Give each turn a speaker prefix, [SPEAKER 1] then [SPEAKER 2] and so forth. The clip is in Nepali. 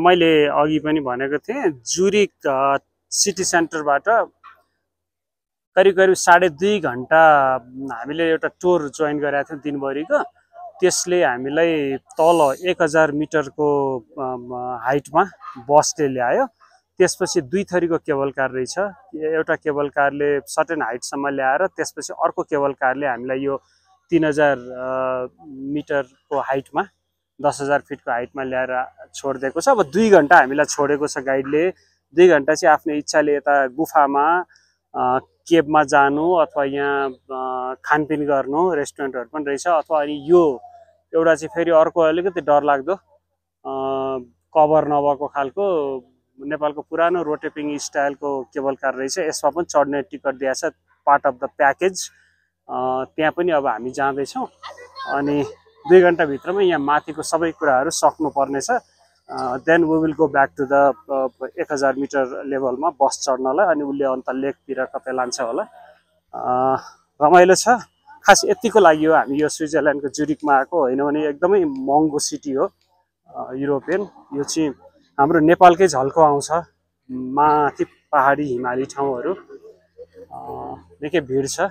[SPEAKER 1] मैले अघि पनि भनेको थिएँ जुरिक सिटी सेन्टरबाट करिब 2.5 घण्टा हामीले एउटा टुर जोइन गरेका थियौँ दिनभरिको। त्यसले हामीलाई तल 1000 मिटरको हाइटमा बसले ल्यायो। त्यसपछि दुई थरीको केबल कार रहेछ। एउटा केबल कारले सर्टेन हाइटसम्म ल्याएर त्यसपछि अर्को केबल कारले हामीलाई यो 3000 मिटरको हाइटमा 10,000 फिटको हाइटमा ल्याएर छोडिदिएको छ। अब 2 घण्टा हामीलाई छोडेको छ गाइडले। 2 घण्टा चाहिँ आफ्नो इच्छाले यता गुफामा केबमा जानु अथवा यहाँ खानपिन गर्नु, रेस्टुरेन्टहरू पनि रहेछ। अथवा अनि यो एउटा चाहिँ फेरि अर्को अलिकति डरलाग्दो कभर नभएको खालको नेपालको पुरानो रोटेपिङ स्टाइलको केबल कार रहेछ। यसमा पनि चढ्ने टिकट दिएछ, पार्ट अफ द प्याकेज। त्यहाँ पनि अब हामी जाँदैछौँ अनि 2 घण्टाभित्रमा यहाँ माथिको सबै कुराहरू सक्नुपर्नेछ। Then we will go back to the 1000 meter लेभलमा बस चढ्नलाई। अनि उसले अन्त लेकतिर कतै लान्छ होला। रमाइलो छ। खास यतिको लागि हो हामी यो स्विजरल्यान्डको जुरिकमा आएको, होइन भने एकदमै महँगो सिटी हो युरोपियन। यो चाहिँ हाम्रो नेपालकै झल्को आउँछ। माथि पहाडी हिमाली ठाउँहरू निकै भिड छ।